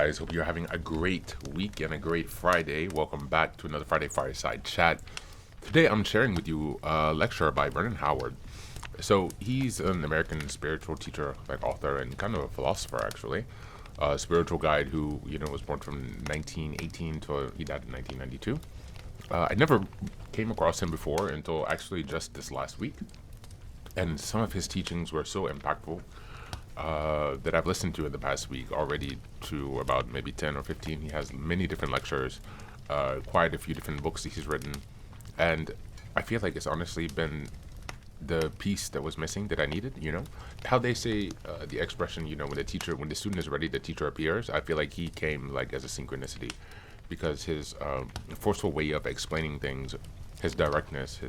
guys? Hope you're having a great week and a great Friday. Welcome back to another Friday Fireside chat. Today I'm sharing with you a lecture by Vernon Howard. So he's an American spiritual teacher, like author, and kind of a philosopher actually. A spiritual guide who, was born from 1918 to he died in 1992. I never came across him before until actually just this last week. And some of his teachings were so impactful that I've listened to in the past week already to about maybe 10 or 15. He has many different lectures, quite a few different books that he's written. And I feel like it's honestly been the piece that was missing that I needed, How they say the expression, when the student is ready, the teacher appears. I feel like he came like as a synchronicity because his forceful way of explaining things, his directness,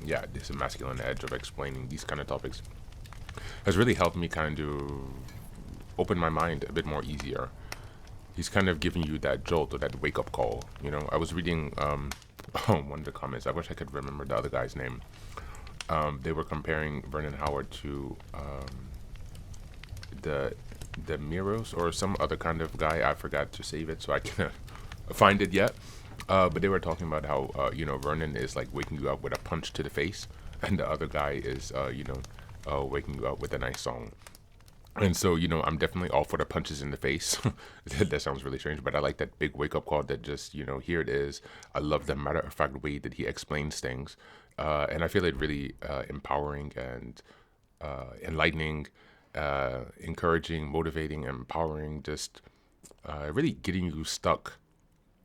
this masculine edge of explaining these kind of topics has really helped me kind of open my mind a bit more easier. He's kind of giving you that jolt or that wake up call. I was reading one of the comments. I wish I could remember the other guy's name. They were comparing Vernon Howard to the Miros or some other kind of guy. I forgot to save it, so I can't find it yet. But they were talking about how Vernon is like waking you up with a punch to the face, and the other guy is waking you up with a nice song. And so, I'm definitely all for the punches in the face. That sounds really strange, but I like that big wake up call that just, here it is. I love the matter of fact way that he explains things. And I feel it really empowering and enlightening, encouraging, motivating, empowering, just really getting you stuck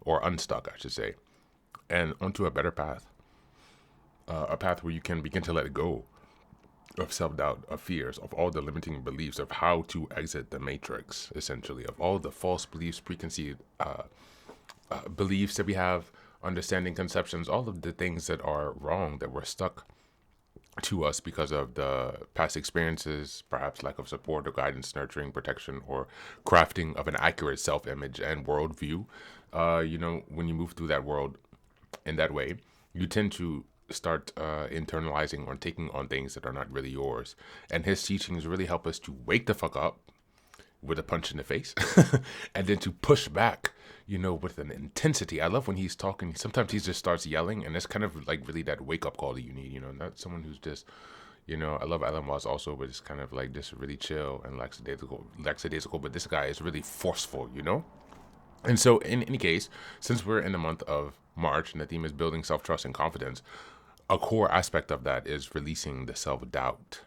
or unstuck, I should say, and onto a better path, a path where you can begin to let go of self-doubt, of fears, of all the limiting beliefs, of how to exit the matrix, essentially, of all the false beliefs, preconceived beliefs that we have, understanding conceptions, all of the things that are wrong, that were stuck to us because of the past experiences, perhaps lack of support or guidance, nurturing, protection, or crafting of an accurate self-image and worldview. When you move through that world in that way, you tend to start internalizing or taking on things that are not really yours. And his teachings really help us to wake the fuck up with a punch in the face and then to push back, with an intensity. I love when he's talking. Sometimes he just starts yelling, and it's kind of like really that wake up call that you need, not someone who's just, I love Alan Watts also, but it's kind of like just really chill and lackadaisical, but this guy is really forceful, And so in any case, since we're in the month of March and the theme is building self-trust and confidence, a core aspect of that is releasing the self-doubt.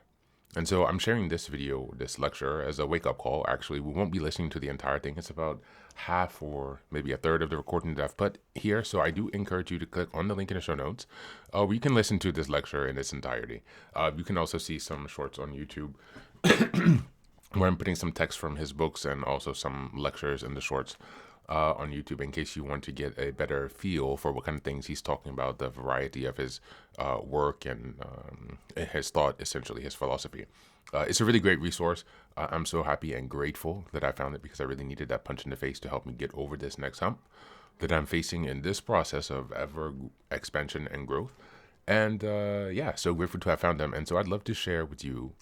And so I'm sharing this video, this lecture, as a wake-up call. Actually, we won't be listening to the entire thing. It's about half or maybe a third of the recording that I've put here. So I do encourage you to click on the link in the show notes where you can listen to this lecture in its entirety. You can also see some shorts on YouTube where I'm putting some text from his books and also some lectures in the shorts on YouTube in case you want to get a better feel for what kind of things he's talking about, the variety of his work and his thought, essentially his philosophy. It's a really great resource. I'm so happy and grateful that I found it because I really needed that punch in the face to help me get over this next hump that I'm facing in this process of ever expansion and growth. And so grateful to have found them. And so I'd love to share with you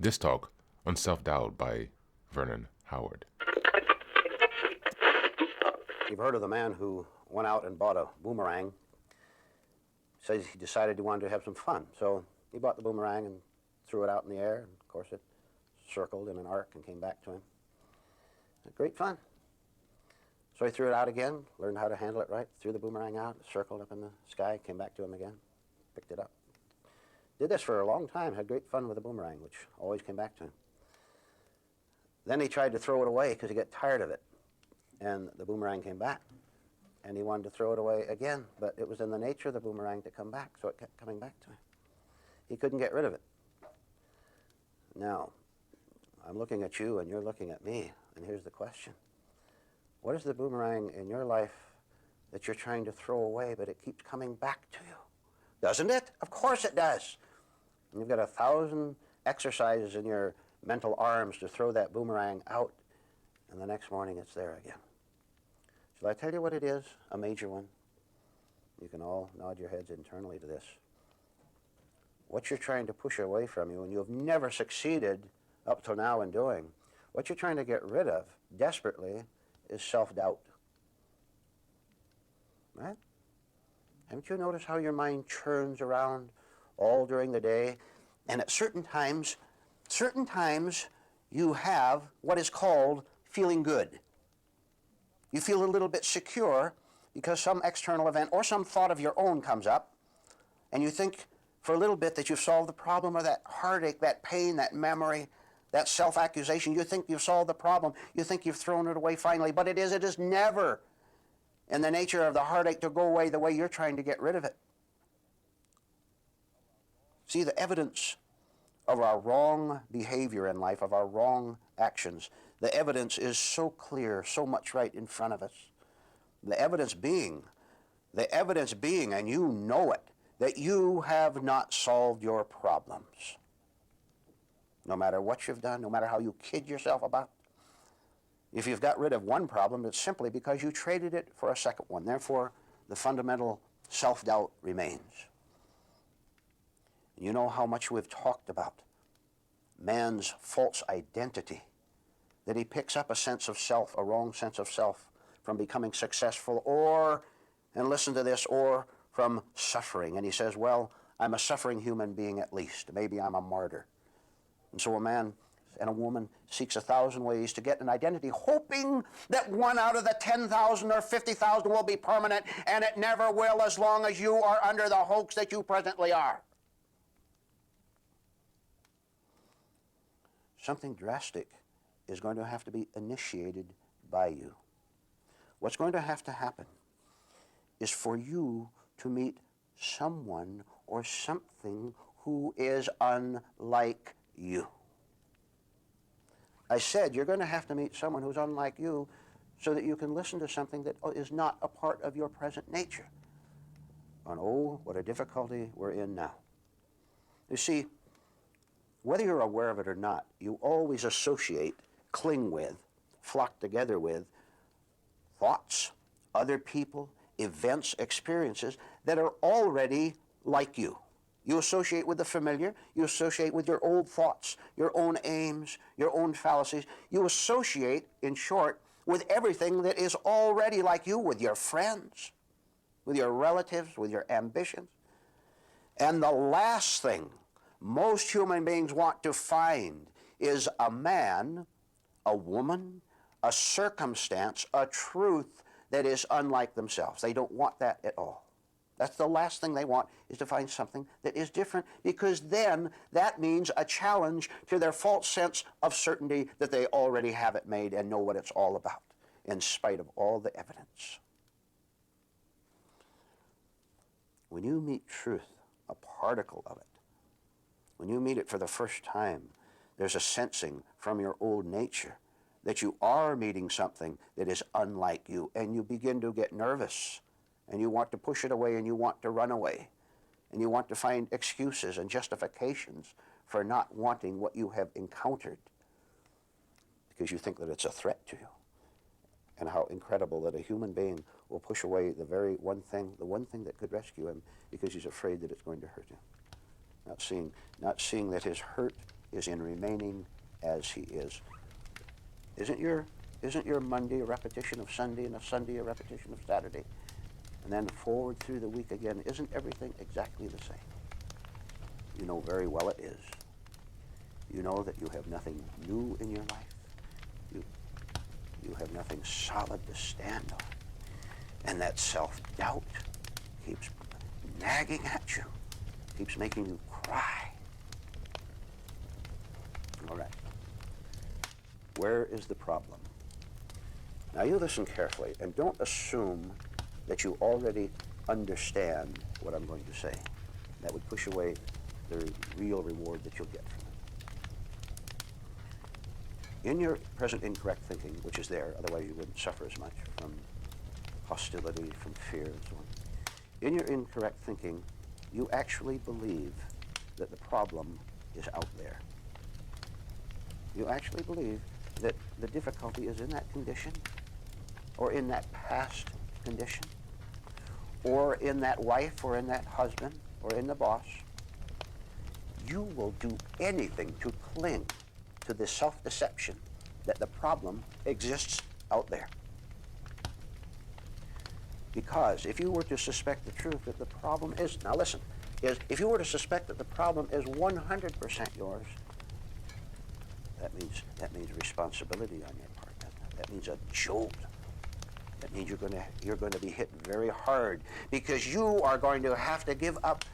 this talk on self-doubt by Vernon Howard. You've heard of the man who went out and bought a boomerang. Says he decided he wanted to have some fun. So he bought the boomerang and threw it out in the air. And of course, it circled in an arc and came back to him. Great fun. So he threw it out again, learned how to handle it right, threw the boomerang out, it circled up in the sky, came back to him again, picked it up. Did this for a long time, had great fun with the boomerang, which always came back to him. Then he tried to throw it away because he got tired of it. And the boomerang came back, and he wanted to throw it away again, but it was in the nature of the boomerang to come back, so it kept coming back to him. He couldn't get rid of it. Now, I'm looking at you, and you're looking at me, and here's the question. What is the boomerang in your life that you're trying to throw away, but it keeps coming back to you? Doesn't it? Of course it does. And you've got 1,000 exercises in your mental arms to throw that boomerang out, and the next morning it's there again. Shall I tell you what it is? A major one. You can all nod your heads internally to this. What you're trying to push away from you, and you have never succeeded up till now in doing, what you're trying to get rid of desperately is self-doubt. Right? Haven't you noticed how your mind churns around all during the day? And at certain times you have what is called feeling good. You feel a little bit secure because some external event or some thought of your own comes up, and you think for a little bit that you've solved the problem, or that heartache, that pain, that memory, that self-accusation. You think you've solved the problem. You think you've thrown it away finally, but it is never in the nature of the heartache to go away the way you're trying to get rid of it. See, the evidence of our wrong behavior in life, of our wrong actions, the evidence is so clear, so much right in front of us. The evidence being, and you know it, that you have not solved your problems. No matter what you've done, no matter how you kid yourself about. If you've got rid of one problem, it's simply because you traded it for a second one. Therefore, the fundamental self-doubt remains. You know how much we've talked about man's false identity, that he picks up a sense of self, a wrong sense of self, from becoming successful, or, and listen to this, or from suffering. And he says, well, I'm a suffering human being at least. Maybe I'm a martyr. And so a man and a woman seeks 1,000 ways to get an identity, hoping that one out of the 10,000 or 50,000 will be permanent, and it never will as long as you are under the hoax that you presently are. Something drastic is going to have to be initiated by you. What's going to have to happen is for you to meet someone or something who is unlike you. I said you're going to have to meet someone who's unlike you so that you can listen to something that is not a part of your present nature. And oh, what a difficulty we're in now. You see, whether you're aware of it or not, you always associate, cling with, flock together with thoughts, other people, events, experiences that are already like you. You associate with the familiar. You associate with your old thoughts, your own aims, your own fallacies. You associate, in short, with everything that is already like you, with your friends, with your relatives, with your ambitions. And the last thing most human beings want to find is a man, a woman, a circumstance, a truth that is unlike themselves. They don't want that at all. That's the last thing they want, is to find something that is different, because then that means a challenge to their false sense of certainty that they already have it made and know what it's all about, in spite of all the evidence. When you meet truth, a particle of it, when you meet it for the first time, there's a sensing from your old nature that you are meeting something that is unlike you, and you begin to get nervous, and you want to push it away, and you want to run away, and you want to find excuses and justifications for not wanting what you have encountered, because you think that it's a threat to you. And how incredible that a human being will push away the very one thing, the one thing that could rescue him, because he's afraid that it's going to hurt him. Not seeing that his hurt is in remaining as he is. Isn't your Monday a repetition of Sunday, and a Sunday a repetition of Saturday? And then forward through the week again, isn't everything exactly the same? You know very well it is. You know that you have nothing new in your life. You have nothing solid to stand on. And that self-doubt keeps nagging at you, keeps making you cry. All right. Where is the problem? Now you listen carefully, and don't assume that you already understand what I'm going to say. That would push away the real reward that you'll get from it. In your present incorrect thinking, which is there, otherwise you wouldn't suffer as much from hostility, from fear, and so on. In your incorrect thinking, you actually believe that the problem is out there. You actually believe that the difficulty is in that condition, or in that past condition, or in that wife, or in that husband, or in the boss. You will do anything to cling to the self-deception that the problem exists out there. Because if you were to suspect the truth that the problem is, now listen, is if you were to suspect that the problem is 100% yours, that means responsibility on your part. That means a jolt. That means you're going to be hit very hard, because you are going to have to give up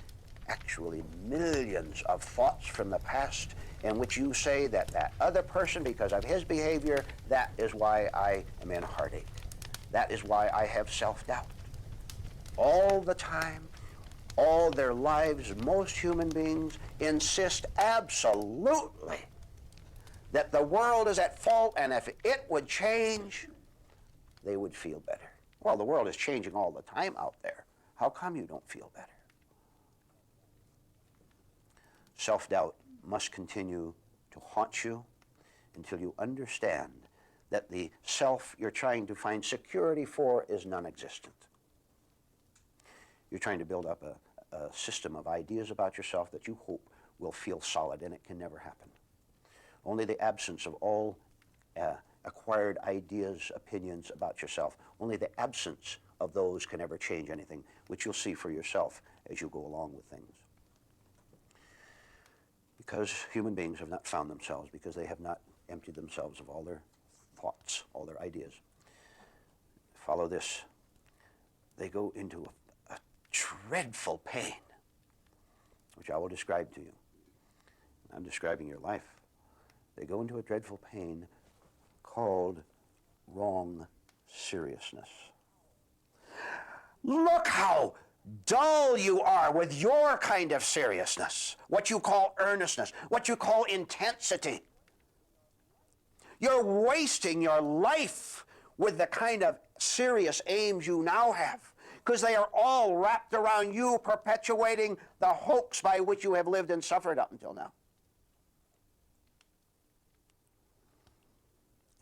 actually millions of thoughts from the past in which you say that that other person, because of his behavior, that is why I am in heartache. That is why I have self-doubt. All the time, all their lives, most human beings insist absolutely that the world is at fault, and if it would change, they would feel better. Well, the world is changing all the time out there. How come you don't feel better? Self-doubt must continue to haunt you until you understand that the self you're trying to find security for is non-existent. You're trying to build up a system of ideas about yourself that you hope will feel solid, and it can never happen. Only the absence of all acquired ideas, opinions about yourself, only the absence of those can ever change anything, which you'll see for yourself as you go along with things. Because human beings have not found themselves, because they have not emptied themselves of all their thoughts, all their ideas. Follow this. They go into a dreadful pain, which I will describe to you. I'm describing your life. They go into a dreadful pain called wrong seriousness. Look how dull you are with your kind of seriousness, what you call earnestness, what you call intensity. You're wasting your life with the kind of serious aims you now have, because they are all wrapped around you perpetuating the hoax by which you have lived and suffered up until now.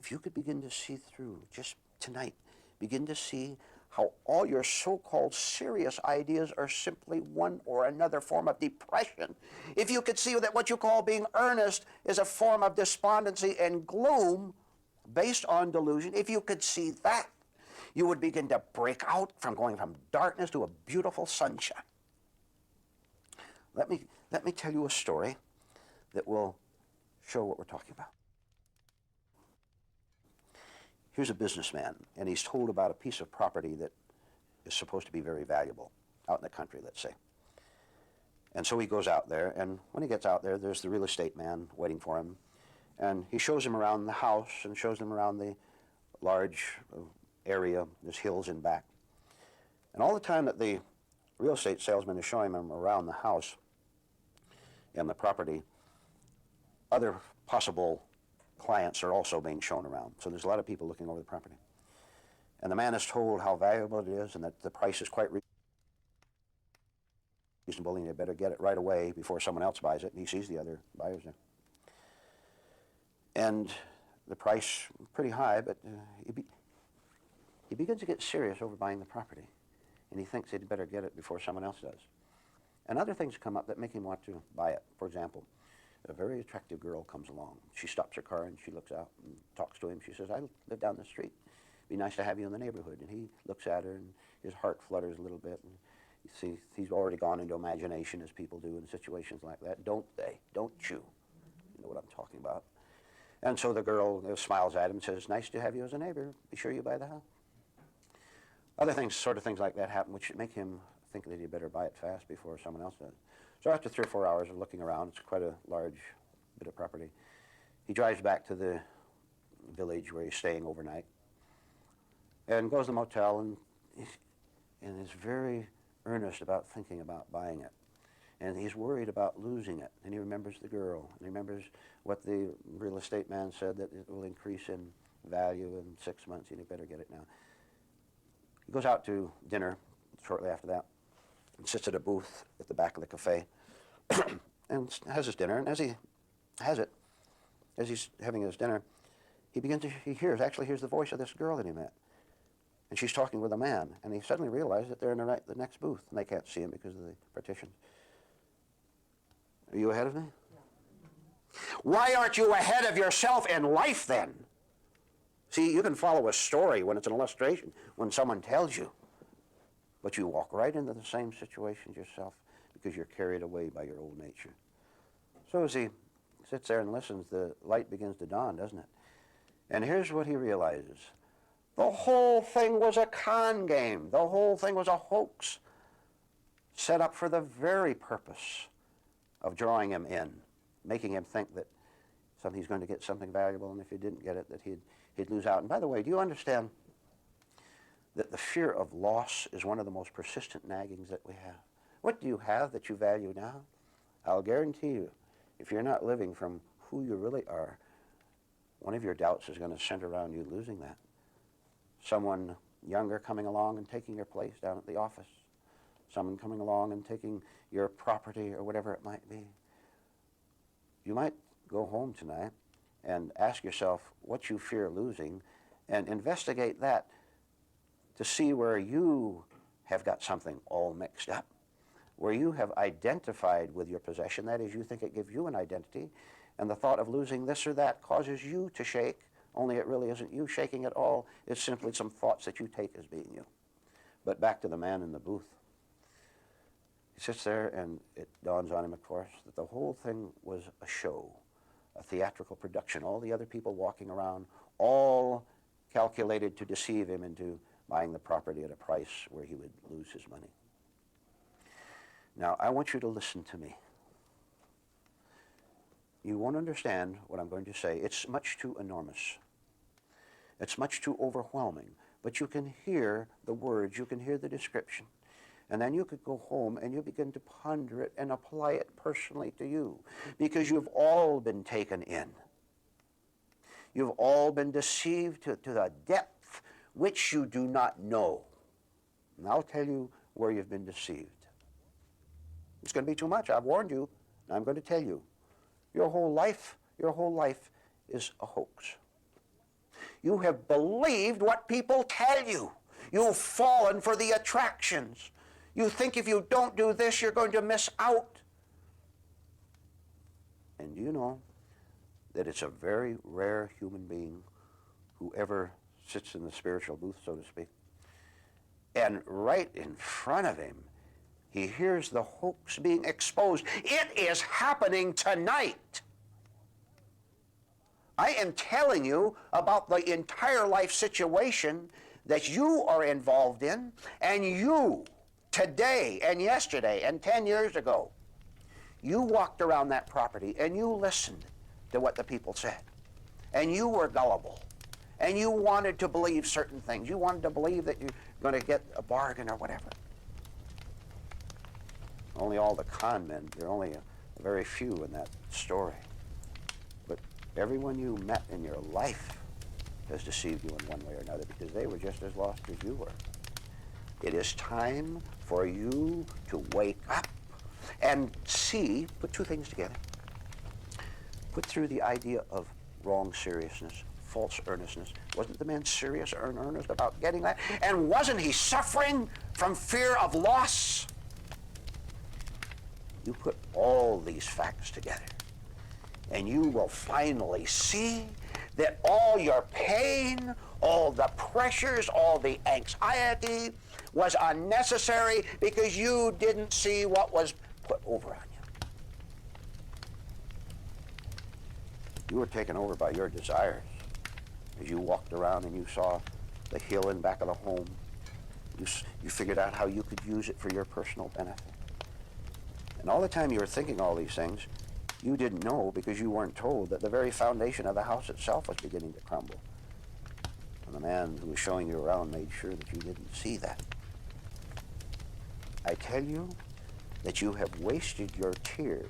If you could begin to see through, just tonight, begin to see how all your so-called serious ideas are simply one or another form of depression. If you could see that what you call being earnest is a form of despondency and gloom based on delusion, if you could see that, you would begin to break out from going from darkness to a beautiful sunshine. Let me tell you a story that will show what we're talking about. Here's a businessman, and he's told about a piece of property that is supposed to be very valuable out in the country, let's say. And so he goes out there, and when he gets out there, there's the real estate man waiting for him. And he shows him around the house and shows him around the large area, there's hills in back. And all the time that the real estate salesman is showing him around the house and the property, other possible clients are also being shown around. So there's a lot of people looking over the property. And the man is told how valuable it is and that the price is quite reasonable, and you better get it right away before someone else buys it. And he sees the other buyers there. And the price pretty high, but he begins to get serious over buying the property. And he thinks he'd better get it before someone else does. And other things come up that make him want to buy it. For example, a very attractive girl comes along. She stops her car and she looks out and talks to him. She says, I live down the street. It'd be nice to have you in the neighborhood. And he looks at her and his heart flutters a little bit. And you see, he's already gone into imagination, as people do in situations like that. Don't they? Don't you? You know what I'm talking about. And so the girl smiles at him and says, nice to have you as a neighbor. Be sure you buy the house. Other things, sort of things like that happen, which make him think that he better buy it fast before someone else does. So after 3 or 4 hours of looking around, it's quite a large bit of property, he drives back to the village where he's staying overnight and goes to the motel and is very earnest about thinking about buying it. And he's worried about losing it. And he remembers the girl. And he remembers what the real estate man said, that it will increase in value in 6 months, and he better get it now. He goes out to dinner shortly after that and sits at a booth at the back of the cafe and has his dinner. And as he has it, as he's having his dinner, he hears the voice of this girl that he met. And she's talking with a man. And he suddenly realizes that they're in the next booth, and they can't see him because of the partition. Are you ahead of me? Why aren't you ahead of yourself in life then? See, you can follow a story when it's an illustration, when someone tells you. But you walk right into the same situations yourself because you're carried away by your old nature. So as he sits there and listens, the light begins to dawn, doesn't it? And here's what he realizes. The whole thing was a con game. The whole thing was a hoax set up for the very purpose of drawing him in, making him think that he's going to get something valuable, and if he didn't get it, that he'd lose out. And by the way, do you understand that the fear of loss is one of the most persistent naggings that we have? What do you have that you value now? I'll guarantee you, if you're not living from who you really are, one of your doubts is going to center around you losing that. Someone younger coming along and taking your place down at the office. Someone coming along and taking your property or whatever it might be. You might go home tonight and ask yourself what you fear losing and investigate that to see where you have got something all mixed up, where you have identified with your possession. That is, you think it gives you an identity, and the thought of losing this or that causes you to shake, only it really isn't you shaking at all. It's simply some thoughts that you take as being you. But back to the man in the booth. He sits there, and it dawns on him, of course, that the whole thing was a show, a theatrical production. All the other people walking around, all calculated to deceive him into buying the property at a price where he would lose his money. Now, I want you to listen to me. You won't understand what I'm going to say. It's much too enormous. It's much too overwhelming. But you can hear the words, you can hear the description. And then you could go home and you begin to ponder it and apply it personally to you, because you've all been taken in. You've all been deceived to the depth which you do not know. And I'll tell you where you've been deceived. It's going to be too much. I've warned you, and I'm going to tell you. Your whole life is a hoax. You have believed what people tell you. You've fallen for the attractions. You think if you don't do this, you're going to miss out. And you know that it's a very rare human being who ever sits in the spiritual booth, so to speak. And right in front of him, he hears the hoax being exposed. It is happening tonight. I am telling you about the entire life situation that you are involved in, and you, today and yesterday and 10 years ago, you walked around that property and you listened to what the people said. And you were gullible. And you wanted to believe certain things. You wanted to believe that you're going to get a bargain or whatever. Only all the con men, there are only a very few in that story. But everyone you met in your life has deceived you in one way or another, because they were just as lost as you were. It is time for you to wake up and see, put two things together. Put through the idea of wrong seriousness, false earnestness. Wasn't the man serious or in earnest about getting that? And wasn't he suffering from fear of loss? You put all these facts together, and you will finally see that all your pain, all the pressures, all the anxiety was unnecessary, because you didn't see what was put over on you. You were taken over by your desires. As you walked around and you saw the hill in back of the home, you figured out how you could use it for your personal benefit. And all the time you were thinking all these things, you didn't know, because you weren't told, that the very foundation of the house itself was beginning to crumble. And the man who was showing you around made sure that you didn't see that. I tell you that you have wasted your tears.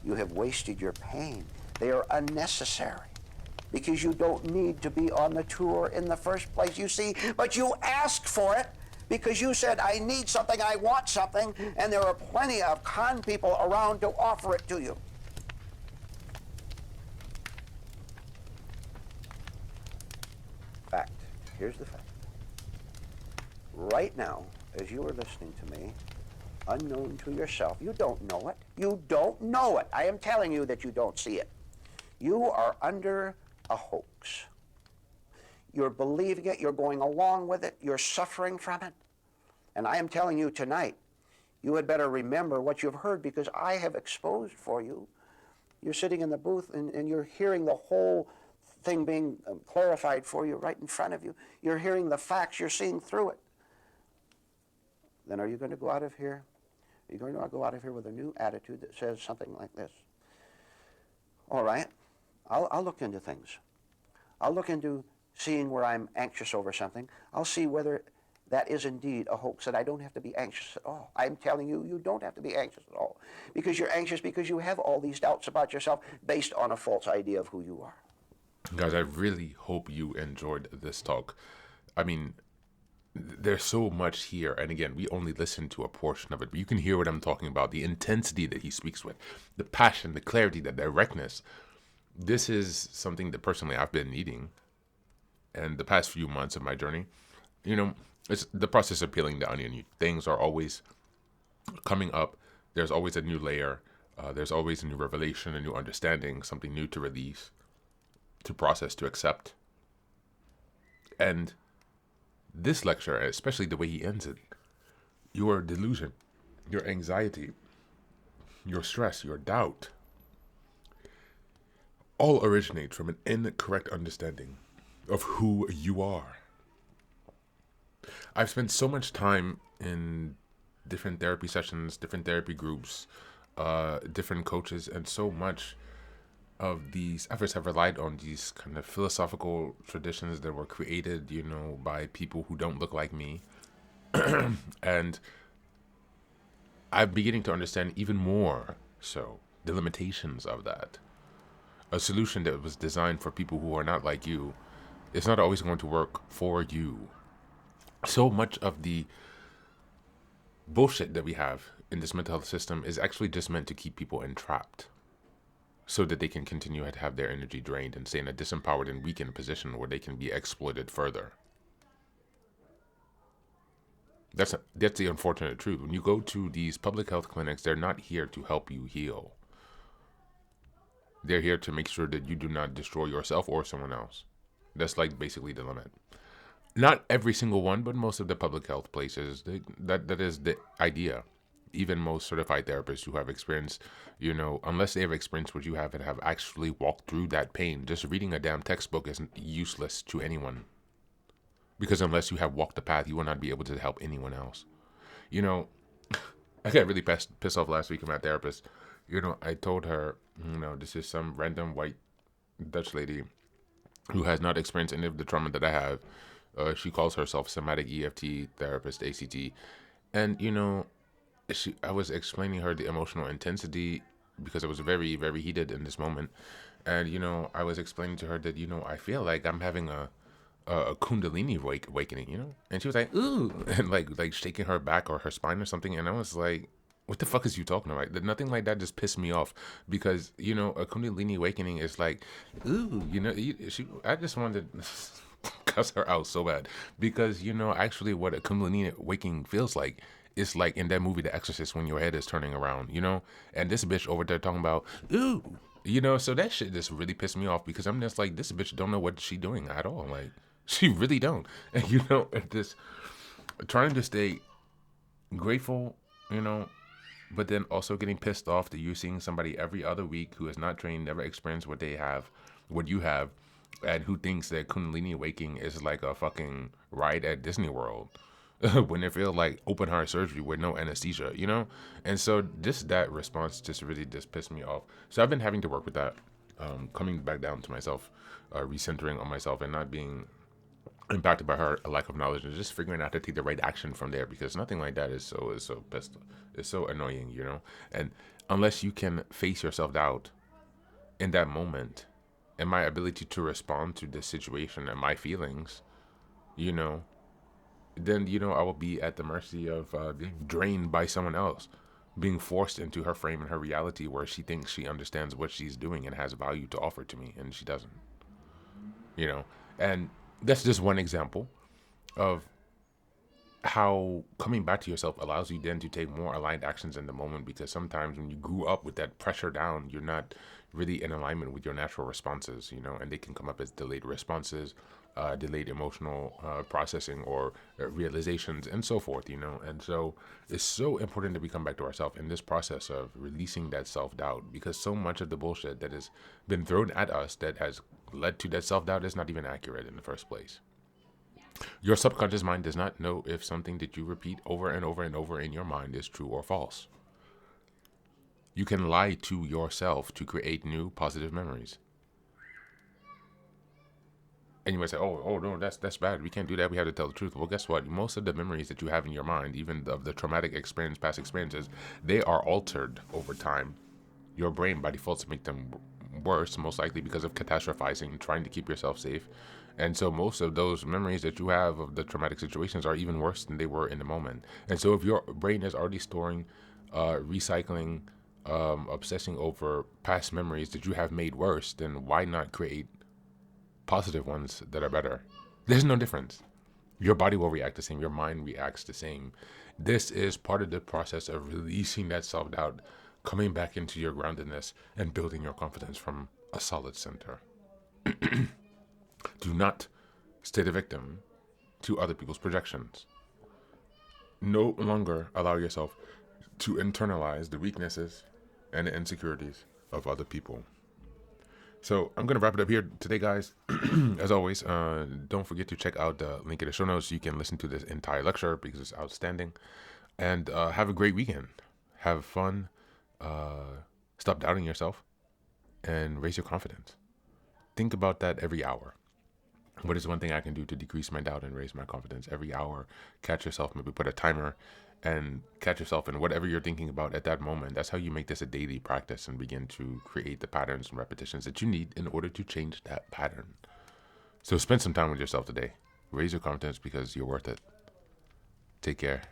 You have wasted your pain. They are unnecessary, because you don't need to be on the tour in the first place, you see. But you asked for it because you said, I need something, I want something, and there are plenty of con people around to offer it to you. Fact. Here's the fact. Right now, as you are listening to me, unknown to yourself, you don't know it. You don't know it. I am telling you that you don't see it. You are under a hoax. You're believing it, you're going along with it, you're suffering from it. And I am telling you tonight, you had better remember what you've heard, because I have exposed for you. You're sitting in the booth and you're hearing the whole thing being clarified for you right in front of you. You're hearing the facts, you're seeing through it. Then are you going to go out of here? Are you going to go out of here with a new attitude that says something like this? All right, I'll look into things. I'll look into seeing where I'm anxious over something. I'll see whether that is indeed a hoax, and I don't have to be anxious at all. I'm telling you, you don't have to be anxious at all, because you're anxious because you have all these doubts about yourself based on a false idea of who you are. Guys, I really hope you enjoyed this talk. I mean, there's so much here, and again, we only listened to a portion of it, but you can hear what I'm talking about, the intensity that he speaks with, the passion, the clarity, the directness. This is something that personally I've been needing, and the past few months of my journey, it's the process of peeling the onion. Things are always coming up. There's always a new layer. There's always a new revelation, a new understanding, something new to release, to process, to accept. And this lecture, especially the way he ends it, your delusion, your anxiety, your stress, your doubt, all originate from an incorrect understanding of who you are. I've spent so much time in different therapy sessions, different therapy groups, different coaches, and so much of these efforts have relied on these kind of philosophical traditions that were created, by people who don't look like me. And I'm beginning to understand even more so the limitations of that. A solution that was designed for people who are not like you is not always going to work for you. So much of the bullshit that we have in this mental health system is actually just meant to keep people entrapped so that they can continue to have their energy drained and stay in a disempowered and weakened position where they can be exploited further. That's the unfortunate truth. When you go to these public health clinics, they're not here to help you heal. They're here to make sure that you do not destroy yourself or someone else. That's like basically the limit. Not every single one, but most of the public health places, that is the idea. Even most certified therapists who have experienced, unless they have experienced what you have and have actually walked through that pain, just reading a damn textbook is useless to anyone. Because unless you have walked the path, you will not be able to help anyone else. I got really pissed off last week with my therapist. I told her, this is some random white Dutch lady who has not experienced any of the trauma that I have. She calls herself somatic EFT therapist, ACT. And, I was explaining her the emotional intensity because I was very, very heated in this moment. And, I was explaining to her that, I feel like I'm having a kundalini awakening, And she was like, ooh, and like shaking her back or her spine or something. And I was like, what the fuck is you talking about? Nothing like that just pissed me off because, a kundalini awakening is like, ooh, I just wanted to cuss her out so bad because, actually what a kundalini awakening feels like. It's like in that movie, The Exorcist, when your head is turning around, and this bitch over there talking about, ooh, so that shit just really pissed me off because I'm just like, this bitch don't know what she doing at all. Like, she really don't. And, this trying to stay grateful, but then also getting pissed off that you're seeing somebody every other week who is not trained, never experienced what you have, and who thinks that Kundalini awakening is like a fucking ride at Disney World when they feel like open heart surgery with no anesthesia, And so that response just really just pissed me off. So I've been having to work with that, coming back down to myself, recentering on myself and not being impacted by her lack of knowledge and just figuring out to take the right action from there because nothing like that is so annoying, And unless you can face your self-doubt in that moment and my ability to respond to this situation and my feelings, then, I will be at the mercy of being drained by someone else, being forced into her frame and her reality where she thinks she understands what she's doing and has value to offer to me, and she doesn't, And that's just one example of how coming back to yourself allows you then to take more aligned actions in the moment, because sometimes when you grew up with that pressure down, you're not really in alignment with your natural responses, and they can come up as delayed responses, delayed emotional processing, or realizations, and so forth, and so it's so important that we come back to ourselves in this process of releasing that self-doubt, because so much of the bullshit that has been thrown at us that has led to that self-doubt is not even accurate in the first place. Your subconscious mind does not know if something that you repeat over and over and over in your mind is true or false. You can lie to yourself to create new positive memories. And you might say, oh no, that's bad. We can't do that. We have to tell the truth. Well, guess what? Most of the memories that you have in your mind, even of the traumatic experience, past experiences, they are altered over time. Your brain by default to make them worse, most likely because of catastrophizing, trying to keep yourself safe. And so most of those memories that you have of the traumatic situations are even worse than they were in the moment. And so if your brain is already storing, recycling, obsessing over past memories that you have made worse, then why not create positive ones that are better? There's no difference. Your body will react the same. Your mind reacts the same. This is part of the process of releasing that self-doubt, coming back into your groundedness, and building your confidence from a solid center. Do not stay the victim to other people's projections. No longer allow yourself to internalize the weaknesses and the insecurities of other people. So I'm going to wrap it up here today, guys. As always, don't forget to check out the link in the show notes so you can listen to this entire lecture because it's outstanding. And have a great weekend. Have fun. Stop doubting yourself and raise your confidence. Think about that every hour. What is one thing I can do to decrease my doubt and raise my confidence? Every hour, catch yourself, maybe put a timer and catch yourself in whatever you're thinking about at that moment. That's how you make this a daily practice and begin to create the patterns and repetitions that you need in order to change that pattern. So spend some time with yourself today. Raise your confidence because you're worth it. Take care.